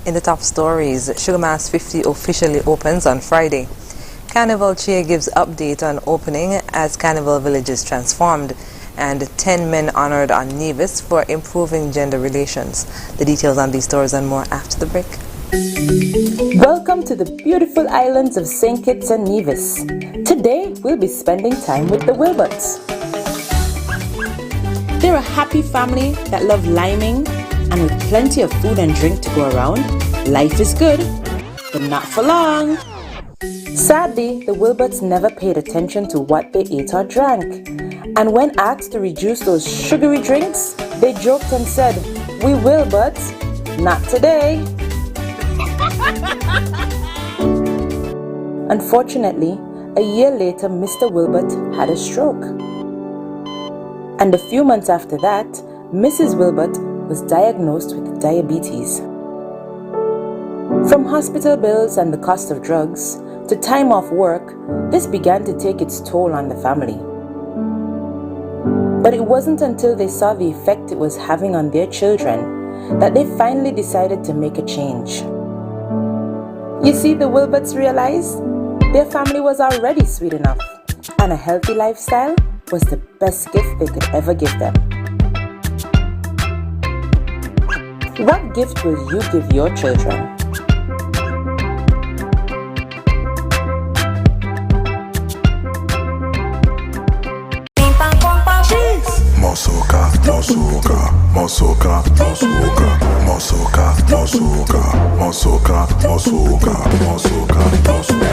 In the top stories, Sugar Mass 50 officially opens on Friday. Carnival Chair gives update on opening as Carnival Village is transformed, and 10 men honored on Nevis for improving gender relations. The details on these stories and more after the break. Welcome to the beautiful islands of St. Kitts and Nevis. Today we'll be spending time with the Wilberts. They're a happy family that love liming, and with plenty of food and drink to go around, life is good, but not for long. Sadly, the Wilberts never paid attention to what they ate or drank. And when asked to reduce those sugary drinks, they joked and said, "We will, but not today." Unfortunately, a year later, Mr. Wilbert had a stroke. And a few months after that, Mrs. Wilbert was diagnosed with diabetes. From hospital bills and the cost of drugs to time off work, this began to take its toll on the family. But it wasn't until they saw the effect it was having on their children that they finally decided to make a change. You see, the Wilberts realized their family was already sweet enough, and a healthy lifestyle was the best gift they could ever give them. What gift will you give your children? Mosoka, mosoka, mosoka, mosoka, mosoka, mosoka, mosoka, mosoka, mosoka, mosoka.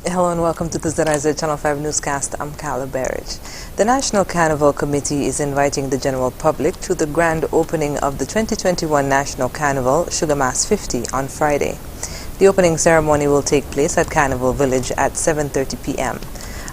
Hello and welcome to the ZIZ Channel 5 newscast. I'm Carla Berridge. The National Carnival Committee is inviting the general public to the grand opening of the 2021 National Carnival Sugar Mass 50 on Friday. The opening ceremony will take place at Carnival Village at 7:30 p.m.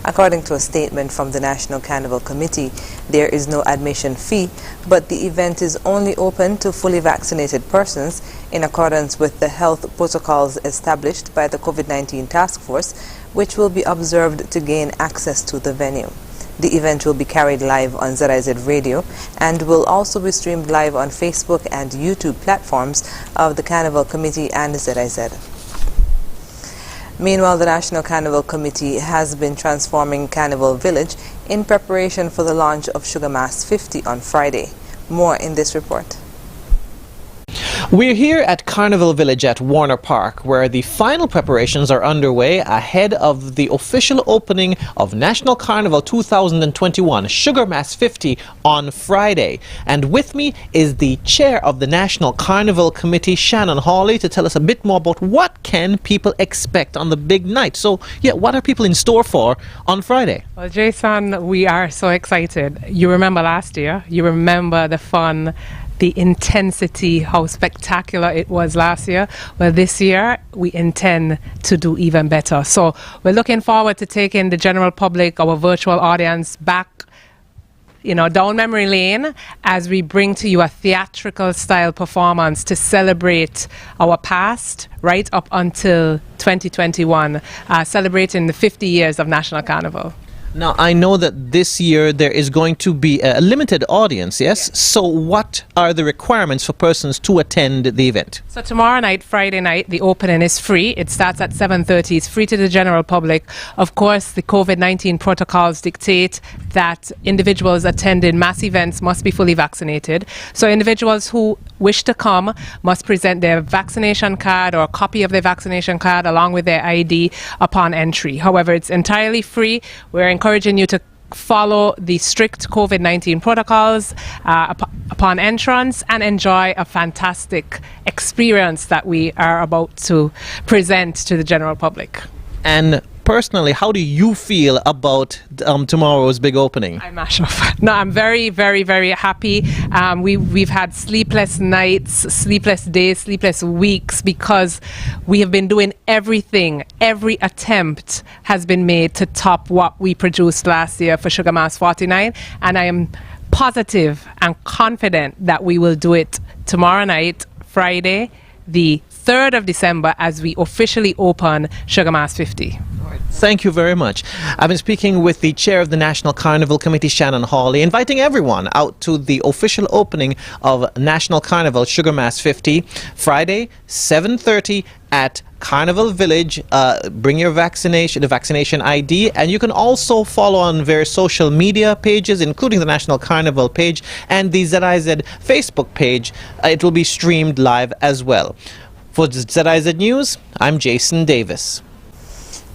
According to a statement from the National Carnival Committee, there is no admission fee, but the event is only open to fully vaccinated persons in accordance with the health protocols established by the COVID-19 task force, which will be observed to gain access to the venue. The event will be carried live on ZIZ Radio and will also be streamed live on Facebook and YouTube platforms of the Carnival Committee and ZIZ. Meanwhile, the National Carnival Committee has been transforming Carnival Village in preparation for the launch of Sugar Mass 50 on Friday. More in this report. We're here at Carnival Village at Warner Park, where the final preparations are underway ahead of the official opening of National Carnival 2021 Sugar Mass 50 on Friday. And with me is the chair of the National Carnival Committee, Shannon Hawley, to tell us a bit more about what can people expect on the big night. So, yeah, what are people in store for on Friday? Well, Jason, we are so excited. You remember last year, you remember the fun, the intensity, how spectacular it was last year. Well, this year we intend to do even better. So we're looking forward to taking the general public, our virtual audience, back, down memory lane as we bring to you a theatrical style performance to celebrate our past right up until 2021, celebrating the 50 years of National Carnival. Now, I know that this year there is going to be a limited audience, yes? So what are the requirements for persons to attend the event? So tomorrow night, Friday night, the opening is free. It starts at 7:30. It's free to the general public. Of course, the COVID-19 protocols dictate that individuals attending mass events must be fully vaccinated. So individuals who wish to come must present their vaccination card or a copy of their vaccination card along with their ID upon entry. However, it's entirely free. We're encouraging you to follow the strict COVID-19 protocols upon entrance and enjoy a fantastic experience that we are about to present to the general public. And personally, how do you feel about tomorrow's big opening? I'm mash off. No, I'm very, very, very happy. We've had sleepless nights, sleepless days, sleepless weeks because we have been doing everything. Every attempt has been made to top what we produced last year for Sugar Mass 49, and I am positive and confident that we will do it tomorrow night, Friday, the 3rd of December, as we officially open Sugar Mass 50. Thank you very much. I've been speaking with the chair of the National Carnival Committee, Shannon Hawley, inviting everyone out to the official opening of National Carnival Sugar Mass 50, Friday, 7:30 at Carnival Village. Bring your vaccination, the vaccination ID, and you can also follow on various social media pages, including the National Carnival page and the ZIZ Facebook page. It will be streamed live as well. For ZIZ News, I'm Jason Davis.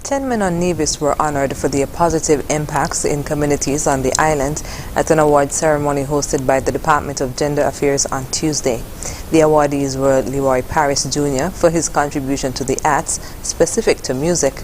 10 men on Nevis were honored for their positive impacts in communities on the island at an award ceremony hosted by the Department of Gender Affairs on Tuesday. The awardees were Leroy Paris Jr. for his contribution to the arts specific to music,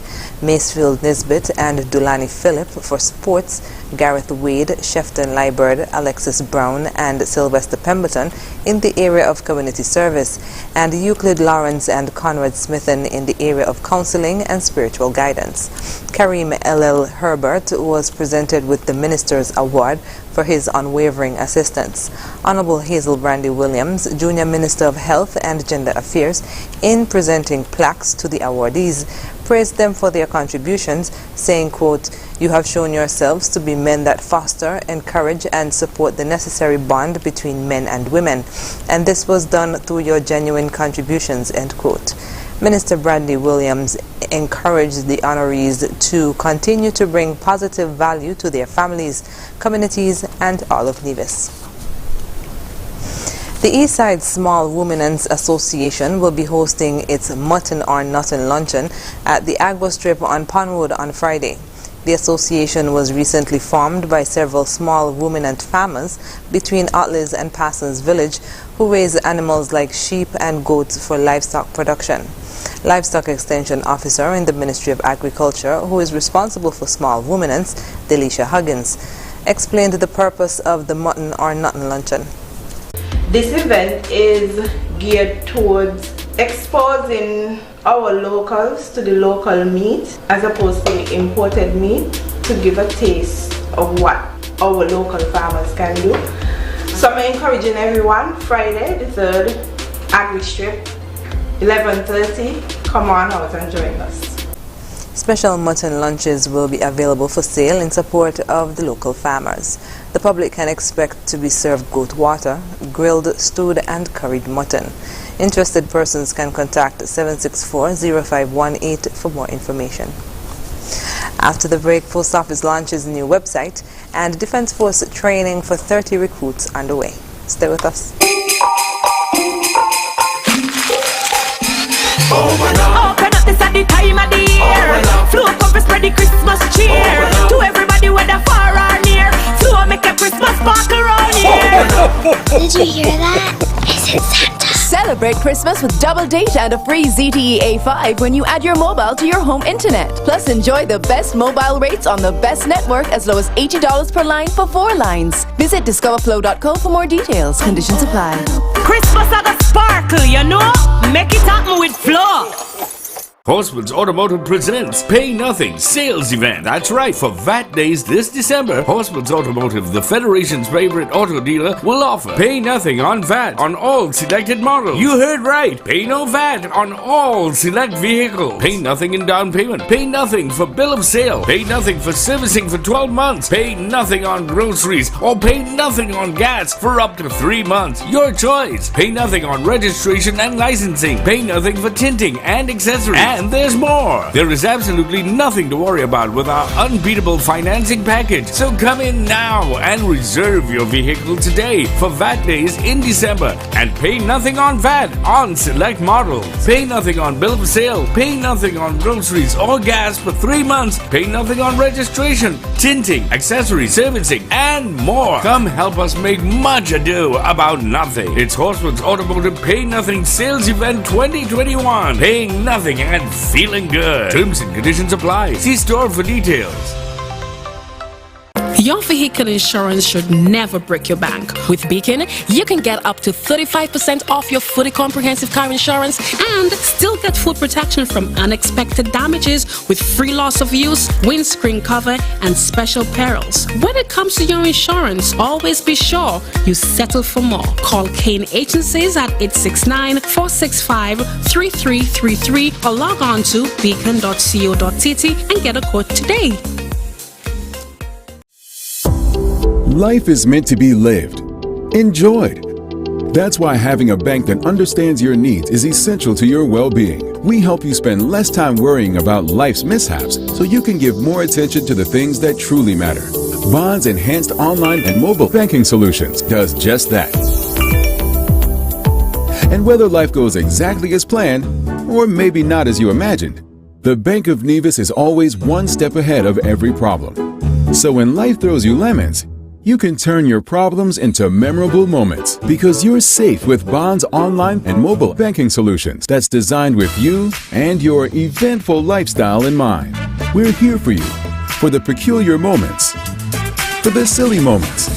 Macefield Nisbet and Dulani Phillip for sports, Gareth Wade, Shefton Liburd, Alexis Brown and Sylvester Pemberton in the area of community service, and Euclid Lawrence and Conrad Smithen in the area of counseling and spiritual guidance. Kareem L.L. Herbert was presented with the Minister's Award for his unwavering assistance. Honorable Hazel Brandy Williams, Junior Minister of Health and Gender Affairs, in presenting plaques to the awardees, praised them for their contributions, saying, quote, "You have shown yourselves to be men that foster, encourage and support the necessary bond between men and women, and this was done through your genuine contributions," end quote. Minister Brandy Williams encouraged the honorees to continue to bring positive value to their families, communities and all of Nevis. The Eastside Small Women's Association will be hosting its Mutton or Nothing luncheon at the Agbo Strip on Pond Road on Friday. The association was recently formed by several small women and farmers between Otleys and Parsons Village who raise animals like sheep and goats for livestock production. Livestock Extension Officer in the Ministry of Agriculture, who is responsible for small women's, Delisha Huggins, explained the purpose of the Mutton or Nothing luncheon. This event is geared towards exposing our locals to the local meat as opposed to the imported meat, to give a taste of what our local farmers can do. So I'm encouraging everyone, Friday the 3rd, Agri Strip, 11:30, come on out and join us. Special mutton lunches will be available for sale in support of the local farmers. The public can expect to be served goat water, grilled, stewed and curried mutton. Interested persons can contact 764-0518 for more information. After the break, Post Office launches a new website and Defence Force training for 30 recruits underway. Stay with us. Open up this at the time of the year. Flow come to spread the Christmas cheer. To everybody whether far or near. Flow make a Christmas sparkle around here. Did you hear that? Is it Santa? Celebrate Christmas with double data and a free ZTE A5 when you add your mobile to your home internet. Plus, enjoy the best mobile rates on the best network as low as $80 per line for 4 lines. Visit discoverflow.co for more details. Conditions apply. Christmas at a sparkle, you know? Make it happen with Flow. Horseman's Automotive presents Pay Nothing Sales Event. That's right, for VAT Days this December, Horseman's Automotive, the Federation's favorite auto dealer, will offer Pay Nothing on VAT on all selected models. You heard right, pay no VAT on all select vehicles. Pay nothing in down payment. Pay nothing for bill of sale. Pay nothing for servicing for 12 months. Pay nothing on groceries or pay nothing on gas for up to 3 months. Your choice. Pay nothing on registration and licensing. Pay nothing for tinting and accessories. And there's more. There is absolutely nothing to worry about with our unbeatable financing package. So come in now and reserve your vehicle today for VAT Days in December and pay nothing on VAT on select models. Pay nothing on bill of sale. Pay nothing on groceries or gas for 3 months. Pay nothing on registration, tinting, accessories, servicing, and more. Come help us make much ado about nothing. It's Horseman's Automotive Pay Nothing Sales Event 2021. Paying nothing and feeling good. Terms and conditions apply. See store for details. Your vehicle insurance should never break your bank. With Beacon, you can get up to 35% off your fully comprehensive car insurance and still get full protection from unexpected damages with free loss of use, windscreen cover, and special perils. When it comes to your insurance, always be sure you settle for more. Call Kane Agencies at 869-465-3333 or log on to beacon.co.tt and get a quote today. Life is meant to be lived, enjoyed. That's why having a bank that understands your needs is essential to your well-being. We help you spend less time worrying about life's mishaps so you can give more attention to the things that truly matter. Bond's enhanced online and mobile banking solutions does just that. And whether life goes exactly as planned, or maybe not as you imagined, the Bank of Nevis is always one step ahead of every problem. So when life throws you lemons, you can turn your problems into memorable moments because you're safe with Bond's online and mobile banking solutions that's designed with you and your eventful lifestyle in mind. We're here for you, for the peculiar moments, for the silly moments,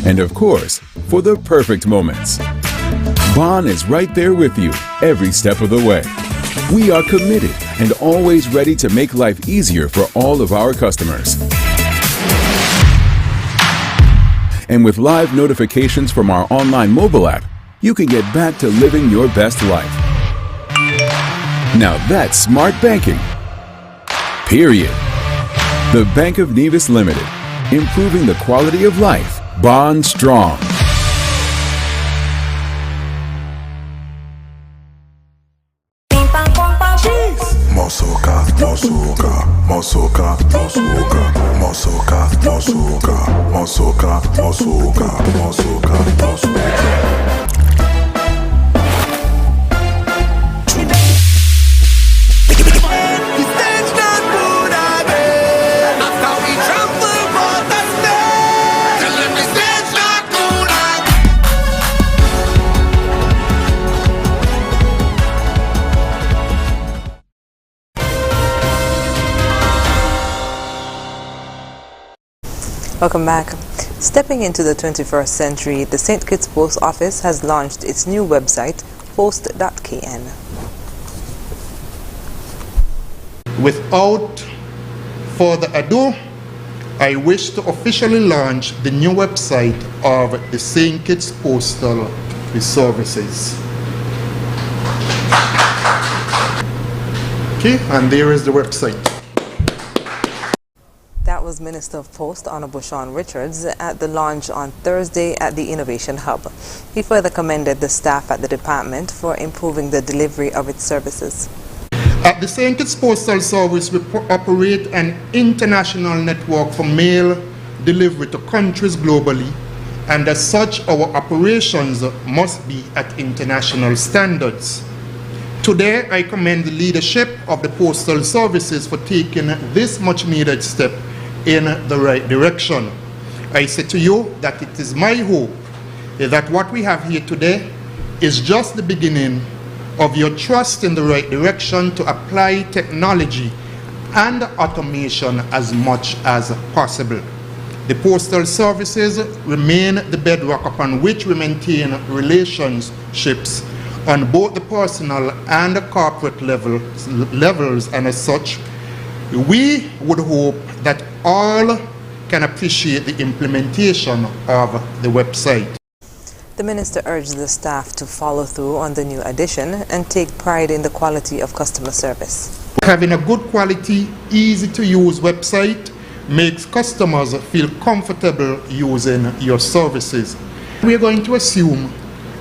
and of course, for the perfect moments. Bond is right there with you every step of the way. We are committed and always ready to make life easier for all of our customers. And with live notifications from our online mobile app, you can get back to living your best life. Now that's smart banking. Period. The Bank of Nevis Limited, improving the quality of life. Bond strong. Mosoka, mosoka, mosoka, mosoka, mosoka, mosoka, mosoka, mosoka, mosoka, mosoka. Welcome back. Stepping into the 21st century, the St. Kitts Post Office has launched its new website, post.kn. Without further ado, I wish to officially launch the new website of the St. Kitts Postal Services. Okay, and there is the website. That was Minister of Post, Honorable Sean Richards, at the launch on Thursday at the Innovation Hub. He further commended the staff at the department for improving the delivery of its services. At the St. Kitts Postal Service, we operate an international network for mail delivery to countries globally, and as such, our operations must be at international standards. Today, I commend the leadership of the Postal Services for taking this much needed step in the right direction. I say to you that it is my hope that what we have here today is just the beginning of your trust in the right direction to apply technology and automation as much as possible. The Postal Services remain the bedrock upon which we maintain relationships on both the personal and the corporate levels, and as such, we would hope that all can appreciate the implementation of the website. The minister urged the staff to follow through on the new addition and take pride in the quality of customer service. Having a good quality, easy to use website makes customers feel comfortable using your services. We are going to assume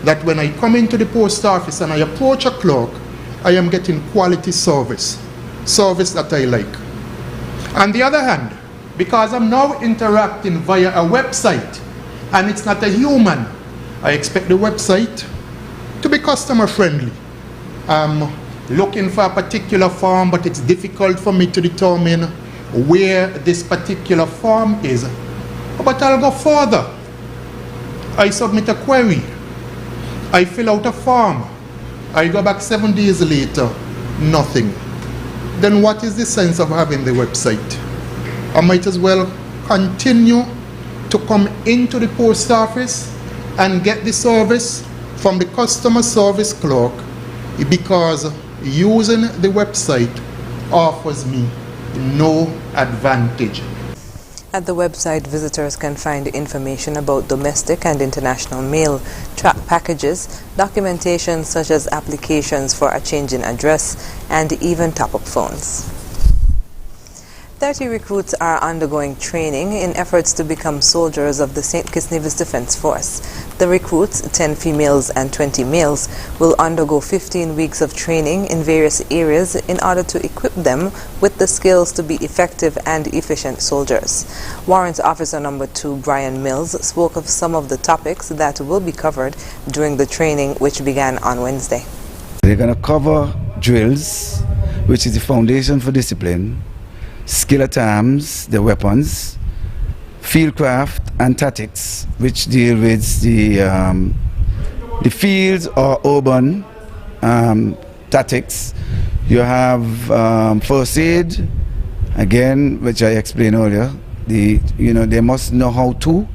that when I come into the post office and I approach a clerk, I am getting quality service that I like. On the other hand, because I'm now interacting via a website and it's not a human, I expect the website to be customer friendly. I'm looking for a particular form, but it's difficult for me to determine where this particular form is. But I'll go further. I submit a query. I fill out a form. I go back 7 days later, nothing. Then what is the sense of having the website? I might as well continue to come into the post office and get the service from the customer service clerk, because using the website offers me no advantage. At the website, visitors can find information about domestic and international mail, track packages, documentation such as applications for a change in address, and even top-up phones. 30 recruits are undergoing training in efforts to become soldiers of the St. Kitts Nevis Defence Force. The recruits, 10 females and 20 males, will undergo 15 weeks of training in various areas in order to equip them with the skills to be effective and efficient soldiers. Warrant Officer Number 2 Brian Mills spoke of some of the topics that will be covered during the training, which began on Wednesday. They're going to cover drills, which is the foundation for discipline, skill at arms, the weapons, fieldcraft and tactics, which deal with the fields or urban tactics. You have first aid, again, which I explained earlier. They must know how to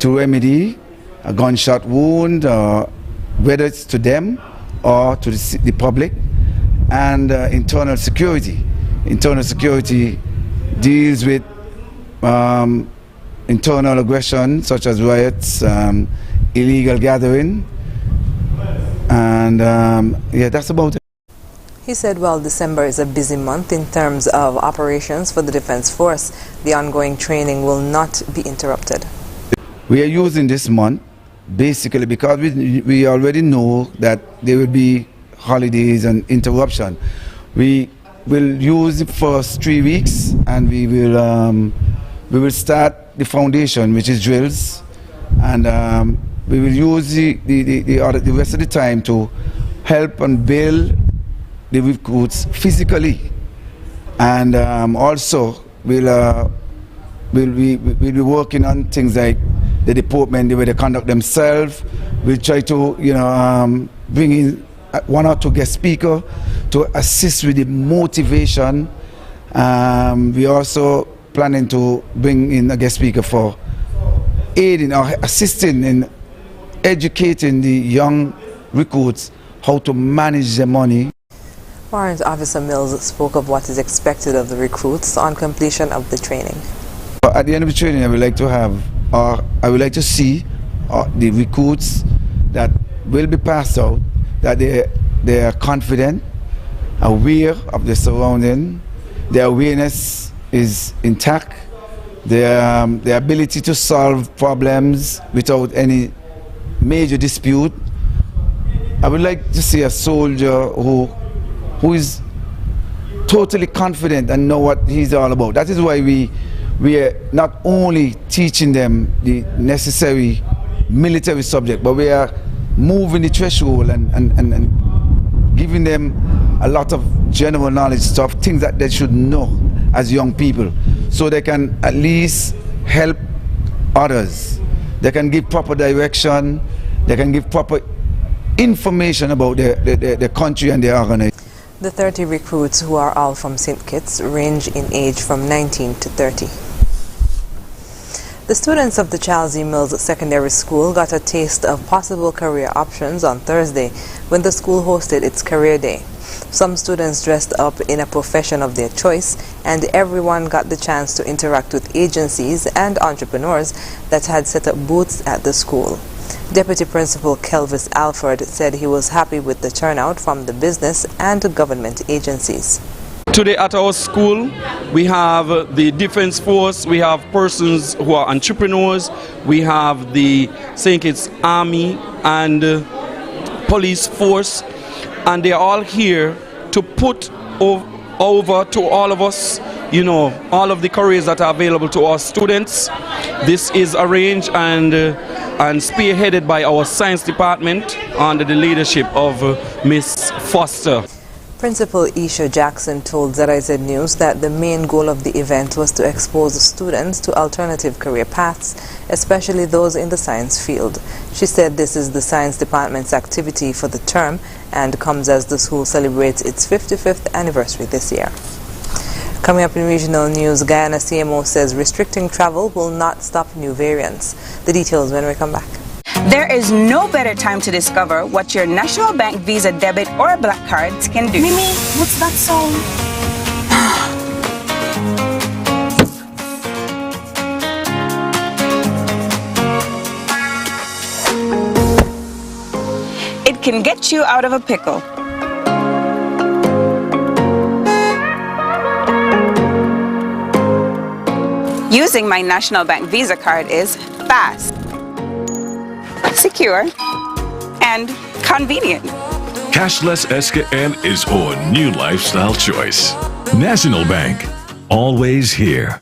remedy a gunshot wound, whether it's to them or to the public, and internal security. Internal security deals with internal aggression such as riots, illegal gathering, and yeah, that's about it. He said while December is a busy month in terms of operations for the Defence Force, the ongoing training will not be interrupted. We are using this month basically because we already know that there will be holidays and interruption. We will use the first 3 weeks, and we will start the foundation, which is drills, and we will use the rest of the time to help and build the recruits physically, and also we'll be working on things like the deportment, the way they conduct themselves. We'll try to bring in 1 or 2 guest speakers to assist with the motivation. We also planning to bring in a guest speaker for aiding or assisting in educating the young recruits how to manage their money. Warrant Officer Mills spoke of what is expected of the recruits on completion of the training. At the end of the training, I would like to see the recruits that will be passed out, that they are confident, aware of their surrounding, their awareness is intact, their ability to solve problems without any major dispute. I would like to see a soldier who is totally confident and know what he's all about. That is why we are not only teaching them the necessary military subject, but we are moving the threshold and giving them a lot of general knowledge stuff, things that they should know as young people, so they can at least help others. They can give proper direction, they can give proper information about their country and their organization. The 30 recruits, who are all from St. Kitts, range in age from 19 to 30. The students of the Charles E. Mills Secondary School got a taste of possible career options on Thursday when the school hosted its career day. Some students dressed up in a profession of their choice, and everyone got the chance to interact with agencies and entrepreneurs that had set up booths at the school. Deputy Principal Kelvis Alford said he was happy with the turnout from the business and government agencies. Today at our school, we have the Defense Force, we have persons who are entrepreneurs, we have the St. Kitts Army and Police Force, and they're all here to put over to all of us, you know, all of the careers that are available to our students. This is arranged and spearheaded by our science department under the leadership of Miss Foster. Principal Isha Jackson told ZIZ News that the main goal of the event was to expose students to alternative career paths, especially those in the science field. She said this is the science department's activity for the term and comes as the school celebrates its 55th anniversary this year. Coming up in regional news, Guyana CMO says restricting travel will not stop new variants. The details when we come back. There is no better time to discover what your National Bank Visa debit or black cards can do. Mimi, what's that song? It can get you out of a pickle. Using my National Bank Visa card is fast, secure, and convenient. Cashless SKN is our new lifestyle choice. National Bank, always here.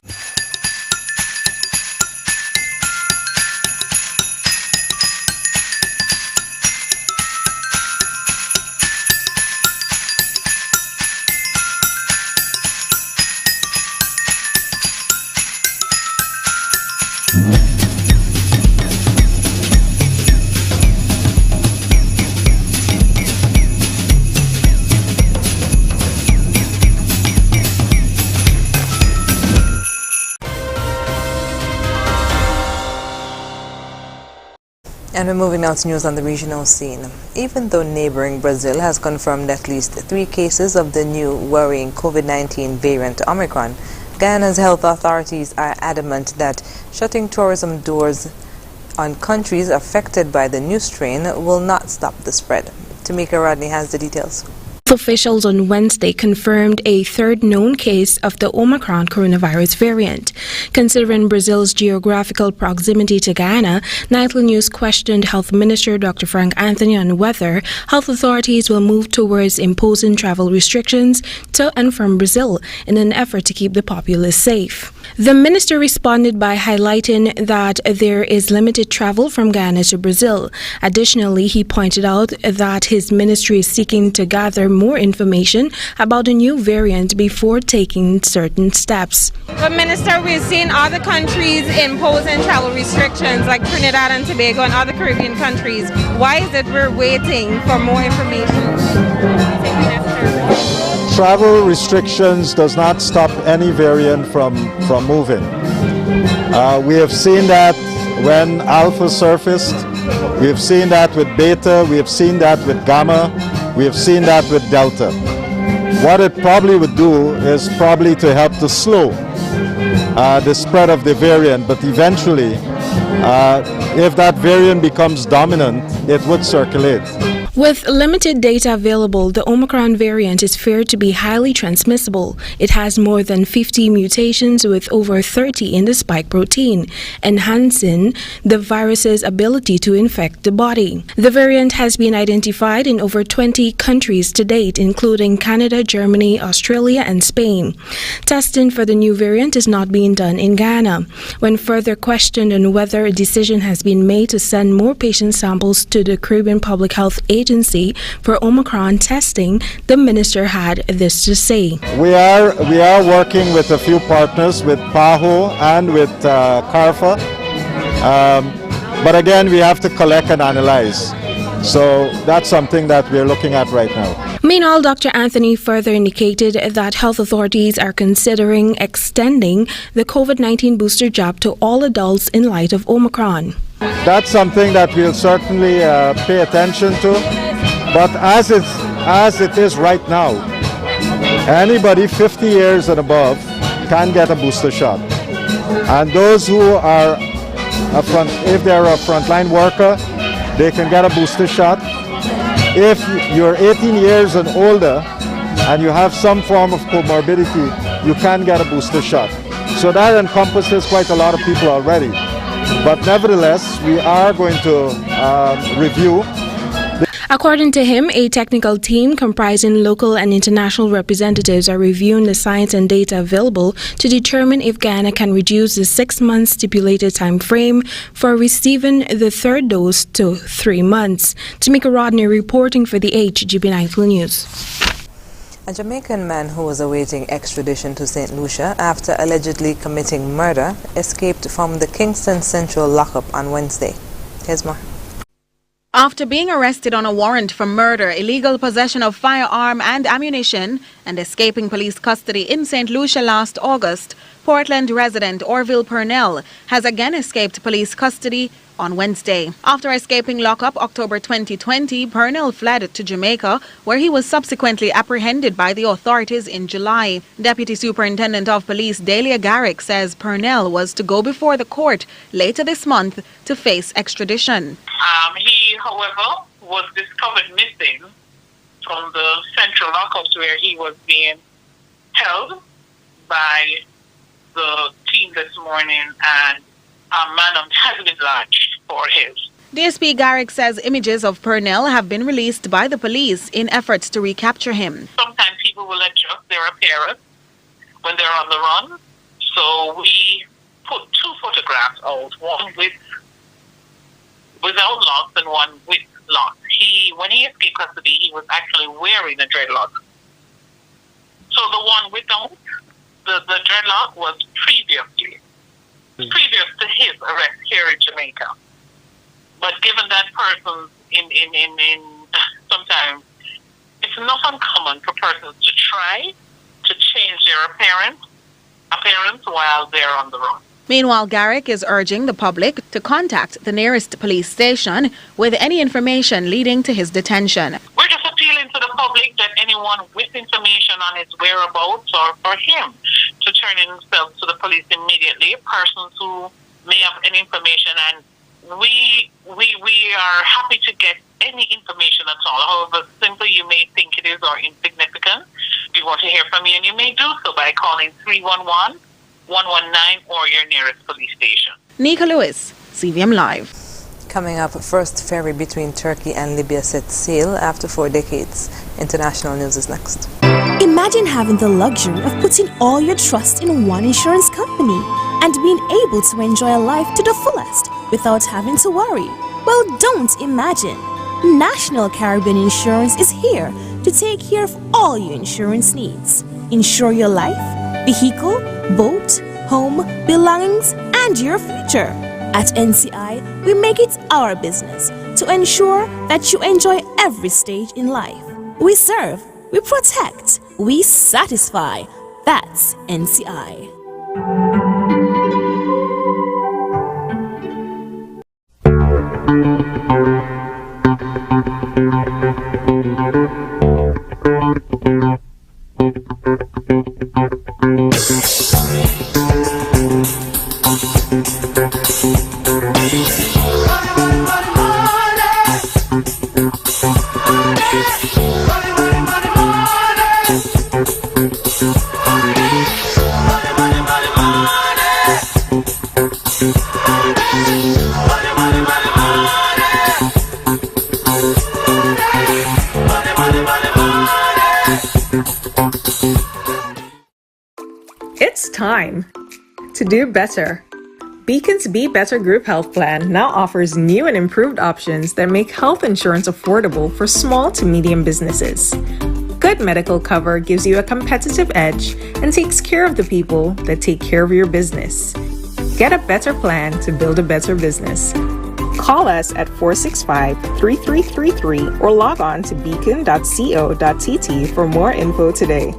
And we're moving now to news on the regional scene. Even though neighboring Brazil has confirmed at least 3 cases of the new worrying COVID-19 variant Omicron, Guyana's health authorities are adamant that shutting tourism doors on countries affected by the new strain will not stop the spread. Tamika Rodney has the details. Officials on Wednesday confirmed a 3rd known case of the Omicron coronavirus variant. Considering Brazil's geographical proximity to Guyana, Nightly News questioned Health Minister Dr. Frank Anthony on whether health authorities will move towards imposing travel restrictions to and from Brazil in an effort to keep the populace safe. The minister responded by highlighting that there is limited travel from Guyana to Brazil. Additionally, he pointed out that his ministry is seeking to gather more information about the new variant before taking certain steps. But Minister, we've seen other countries imposing travel restrictions like Trinidad and Tobago and other Caribbean countries. Why is it we're waiting for more information? Travel restrictions does not stop any variant from moving. We have seen that when Alpha surfaced. We have seen that with Beta. We have seen that with Gamma. We have seen that with Delta. What it probably would do is probably to help to slow the spread of the variant, but eventually, if that variant becomes dominant, it would circulate. With limited data available, the Omicron variant is feared to be highly transmissible. It has more than 50 mutations with over 30 in the spike protein, enhancing the virus's ability to infect the body. The variant has been identified in over 20 countries to date, including Canada, Germany, Australia, and Spain. Testing for the new variant is not being done in Guyana. When further questioned on whether a decision has been made to send more patient samples to the Caribbean Public Health Agency for Omicron testing, the minister had this to say. We are working with a few partners, with PAHO and with CARFA. But again, we have to collect and analyze. So that's something that we're looking at right now. Meanwhile, Dr. Anthony further indicated that health authorities are considering extending the COVID-19 booster jab to all adults in light of Omicron. That's something that we'll certainly pay attention to. But as it is right now, anybody 50 years and above can get a booster shot. And those who are if they're a frontline worker, they can get a booster shot. If you're 18 years and older and you have some form of comorbidity, you can get a booster shot. So that encompasses quite a lot of people already. But nevertheless, we are going to review. According to him, a technical team comprising local and international representatives are reviewing the science and data available to determine if Guyana can reduce the 6-month stipulated time frame for receiving the third dose to 3 months. Tamika Rodney reporting for the HGB Nightly News. A Jamaican man who was awaiting extradition to St. Lucia after allegedly committing murder escaped from the Kingston Central lockup on Wednesday. Here's more. After being arrested on a warrant for murder, illegal possession of firearm and ammunition, and escaping police custody in St. Lucia last August, Portland resident Orville Purnell has again escaped police custody on Wednesday. After escaping lockup October 2020, Purnell fled to Jamaica, where he was subsequently apprehended by the authorities in July. Deputy Superintendent of Police Dahlia Garrick says Purnell was to go before the court later this month to face extradition. He, however, was discovered missing from the central lockups where he was being held by the team this morning, and a manhunt has been lodged for his. DSP Garrick says images of Purnell have been released by the police in efforts to recapture him. Sometimes people will adjust their appearance when they're on the run, so we put 2 photographs out, one without locks and one with locks. When he escaped custody, he was actually wearing a dreadlock. So the one without the dreadlock was previous to his arrest here in Jamaica. But given that person in sometimes it's not uncommon for persons to try to change their appearance while they're on the run. Meanwhile, Garrick is urging the public to contact the nearest police station with any information leading to his detention. We're just appealing to the public that anyone with information on his whereabouts or for him to turn himself to the police immediately, persons who may have any information, and we are happy to get any information at all. However simple you may think it is or insignificant, we want to hear from you, and you may do so by calling 311-119 or your nearest police station. Nika Lewis, CVM Live. Coming up, first ferry between Turkey and Libya sets sail after 4 decades. International news is next. Imagine having the luxury of putting all your trust in one insurance company and being able to enjoy a life to the fullest without having to worry. Well, don't imagine. National Caribbean Insurance is here to take care of all your insurance needs. Insure your life, vehicle, boat, home, belongings, and your future. At NCI, we make it our business to ensure that you enjoy every stage in life. We serve, we protect, we satisfy. That's NCI. It's time to do better. Beacon's Be Better Group Health Plan now offers new and improved options that make health insurance affordable for small to medium businesses. Good medical cover gives you a competitive edge and takes care of the people that take care of your business. Get a better plan to build a better business. Call us at 465-3333 or log on to beacon.co.tt for more info today.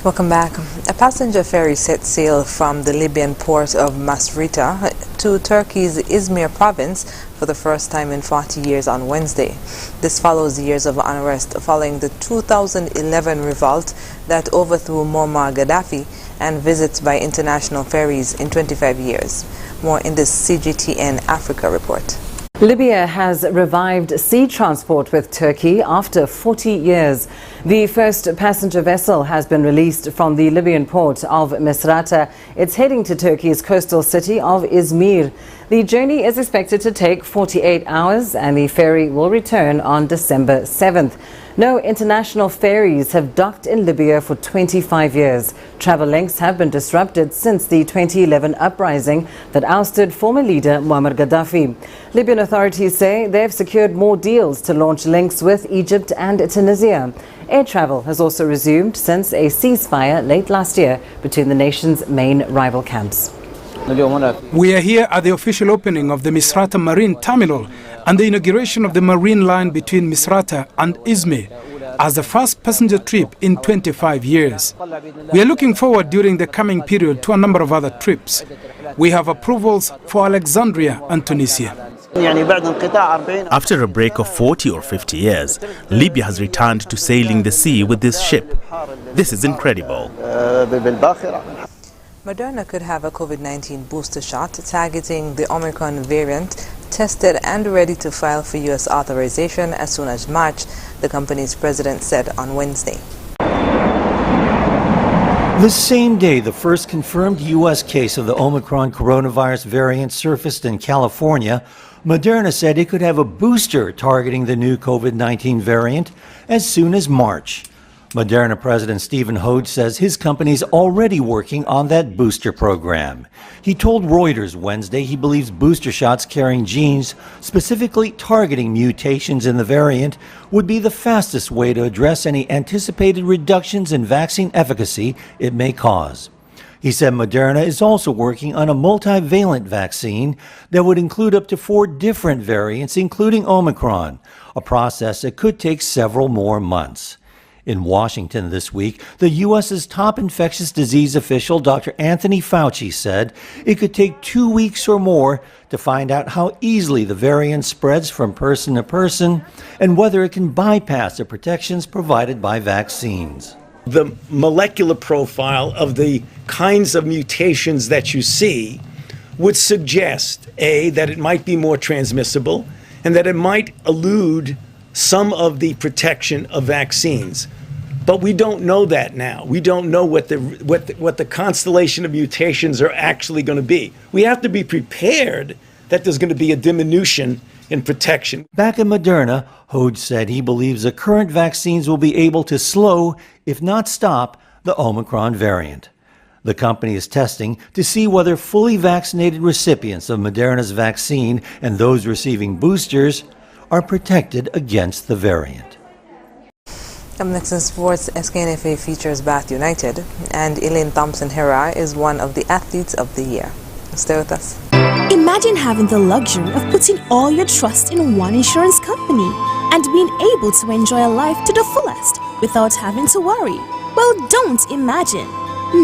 Welcome back. A passenger ferry set sail from the Libyan port of Masrita to Turkey's Izmir province for the first time in 40 years on Wednesday. This follows years of unrest following the 2011 revolt that overthrew Muammar Gaddafi and visits by international ferries in 25 years. More in this CGTN Africa report. Libya has revived sea transport with Turkey after 40 years. The first passenger vessel has been released from the Libyan port of Misrata. It's heading to Turkey's coastal city of Izmir. The journey is expected to take 48 hours and the ferry will return on December 7th. No international ferries have docked in Libya for 25 years. Travel links have been disrupted since the 2011 uprising that ousted former leader Muammar Gaddafi. Libyan authorities say they've secured more deals to launch links with Egypt and Tunisia. Air travel has also resumed since a ceasefire late last year between the nation's main rival camps. We are here at the official opening of the Misrata Marine Terminal and the inauguration of the marine line between Misrata and Izmir as the first passenger trip in 25 years. We are looking forward during the coming period to a number of other trips. We have approvals for Alexandria and Tunisia. After a break of 40 or 50 years, Libya has returned to sailing the sea with this ship. This is incredible. Moderna could have a COVID-19 booster shot targeting the Omicron variant tested and ready to file for U.S. authorization as soon as March, the company's president said on Wednesday. The same day the first confirmed U.S. case of the Omicron coronavirus variant surfaced in California, Moderna said it could have a booster targeting the new COVID-19 variant as soon as March. Moderna President Stephen Hoge says his company is already working on that booster program. He told Reuters Wednesday he believes booster shots carrying genes specifically targeting mutations in the variant would be the fastest way to address any anticipated reductions in vaccine efficacy it may cause. He said Moderna is also working on a multivalent vaccine that would include up to 4 different variants, including Omicron, a process that could take several more months. In Washington this week, the U.S.'s top infectious disease official, Dr. Anthony Fauci, said it could take 2 weeks or more to find out how easily the variant spreads from person to person and whether it can bypass the protections provided by vaccines. The molecular profile of the kinds of mutations that you see would suggest, A, that it might be more transmissible and that it might elude some of the protection of vaccines. But we don't know that now. We don't know what the constellation of mutations are actually going to be. We have to be prepared that there's going to be a diminution in protection. Back at Moderna, Hoge said he believes the current vaccines will be able to slow, if not stop, the Omicron variant. The company is testing to see whether fully vaccinated recipients of Moderna's vaccine and those receiving boosters are protected against the variant. Up next in sports, SKNFA features Bath United, and Elaine Thompson-Herah is one of the athletes of the year. Stay with us. Imagine having the luxury of putting all your trust in one insurance company and being able to enjoy a life to the fullest without having to worry. Well, don't imagine.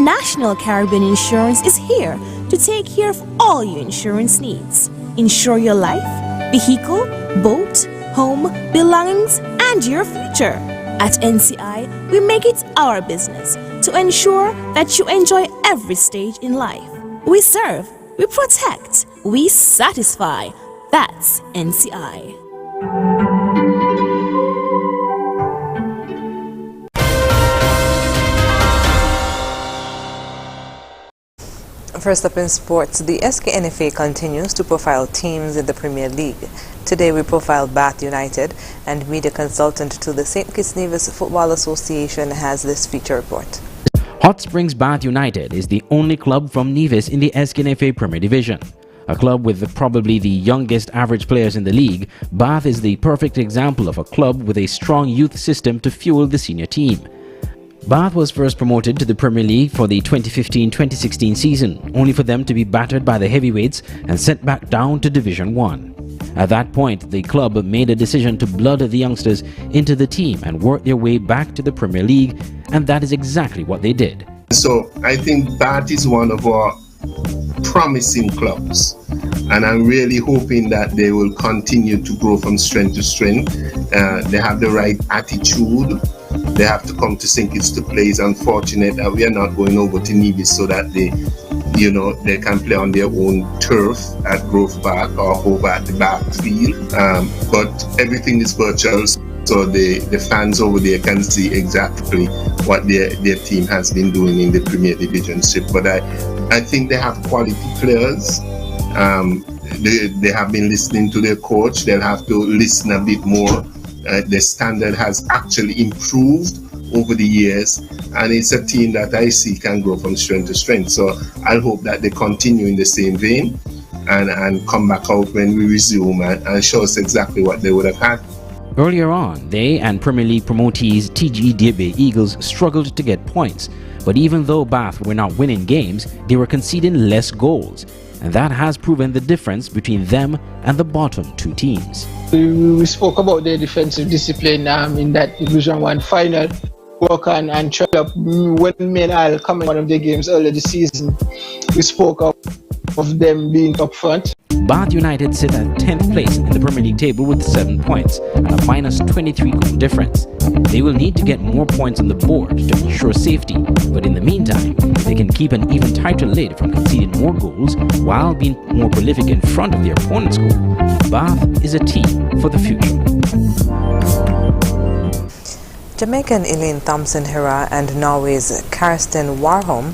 National Caribbean Insurance is here to take care of all your insurance needs. Insure your life, vehicle, boat, home, belongings, and your future. At NCI, we make it our business to ensure that you enjoy every stage in life. We serve, we protect, we satisfy. That's NCI. First up in sports, the SKNFA continues to profile teams in the Premier League. Today we profiled Bath United, and media consultant to the St. Kitts Nevis Football Association has this feature report. Hot Springs Bath United is the only club from Nevis in the SKNFA Premier Division. A club with probably the youngest average players in the league, Bath is the perfect example of a club with a strong youth system to fuel the senior team. Bath was first promoted to the Premier League for the 2015-2016 season, only for them to be battered by the heavyweights and sent back down to Division 1. At that point, the club made a decision to blood the youngsters into the team and work their way back to the Premier League, and that is exactly what they did. So I think Bath is one of our promising clubs, and I'm really hoping that they will continue to grow from strength to strength. They have the right attitude. They have to come to St. Kitts to play. It's unfortunate that we are not going over to Nevis so that they can play on their own turf at Grove Park or over at the Bath field. But everything is virtual, so the fans over there can see exactly what their team has been doing in the Premier Divisionship. But I think they have quality players. They have been listening to their coach. They'll have to listen a bit more. The standard has actually improved over the years, and it's a team that I see can grow from strength to strength. So I hope that they continue in the same vein and come back out when we resume and show us exactly what they would have had. Earlier on, they and Premier League promotees TG Diebe Eagles struggled to get points, but even though Bath were not winning games, they were conceding less goals, and that has proven the difference between them and the bottom two teams. We spoke about their defensive discipline in that Division 1 final. Work on and try up. When me and Al come in one of their games earlier this season, we spoke of them being up front. Bath United sit at 10th place in the Premier League table with 7 points and a minus 23 goal difference. They will need to get more points on the board to ensure safety, but in the meantime, if they can keep an even tighter lid from conceding more goals while being more prolific in front of their opponent's goal, Bath is a team for the future. Jamaican Elaine Thompson-Herah and Norway's Karsten Warholm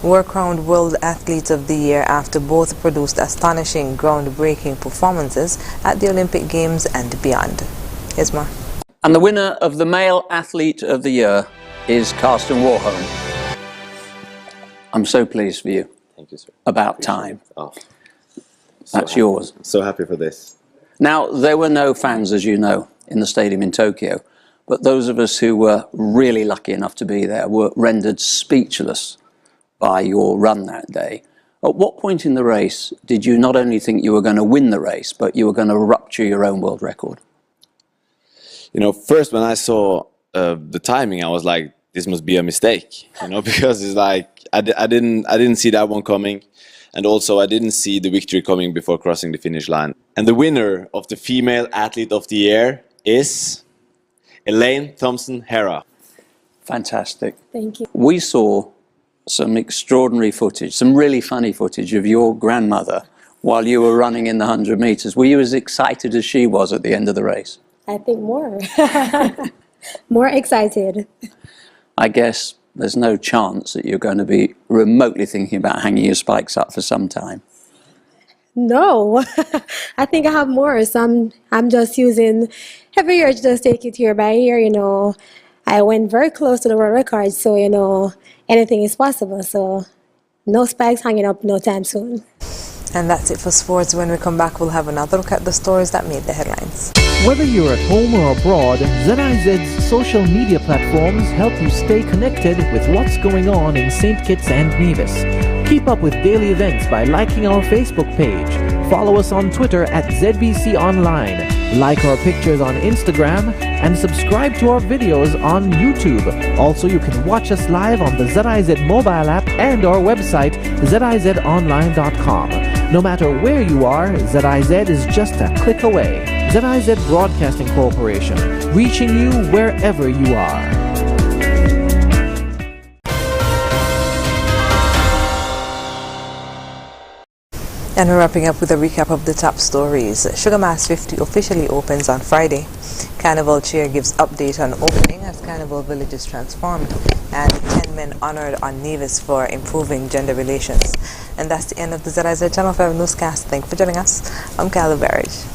were crowned World Athletes of the Year after both produced astonishing, groundbreaking performances at the Olympic Games and beyond. Here's more. And the winner of the Male Athlete of the Year is Karsten Warholm. I'm so pleased for you. Thank you, sir. About time. Oh, That's yours. I'm so happy for this. Now, there were no fans, as you know, in the stadium in Tokyo, but those of us who were really lucky enough to be there were rendered speechless by your run that day. At what point in the race did you not only think you were going to win the race, but you were going to rupture your own world record? You know, first when I saw the timing, I was like, this must be a mistake, you know, because it's like I didn't see that one coming, and also I didn't see the victory coming before crossing the finish line. And the winner of the Female Athlete of the Year is Elaine Thompson-Herah. Fantastic. Thank you. We saw some extraordinary footage, some really funny footage of your grandmother while you were running in the 100 meters. Were you as excited as she was at the end of the race? I think more. More excited. I guess there's no chance that you're going to be remotely thinking about hanging your spikes up for some time. No, I think I have more. So I'm just using every year to just take it year by year, you know. I went very close to the world record, so, you know, anything is possible. So no spikes hanging up no time soon. And that's it for sports. When we come back, we'll have another look at the stories that made the headlines. Whether you're at home or abroad, ZIZ's social media platforms help you stay connected with what's going on in St. Kitts and Nevis. Keep up with daily events by liking our Facebook page. Follow us on Twitter at ZBC Online. Like our pictures on Instagram and subscribe to our videos on YouTube. Also, you can watch us live on the ZIZ mobile app and our website, zizonline.com. No matter where you are, ZIZ is just a click away. ZIZ Broadcasting Corporation, reaching you wherever you are. And we're wrapping up with a recap of the top stories. Sugar Mass 50 officially opens on Friday. Carnival Chair gives update on opening as Carnival Village is transformed. And 10 men honored on Nevis for improving gender relations. And that's the end of the ZIZ Channel 5 newscast. Thank you for joining us. I'm Carla Barrage.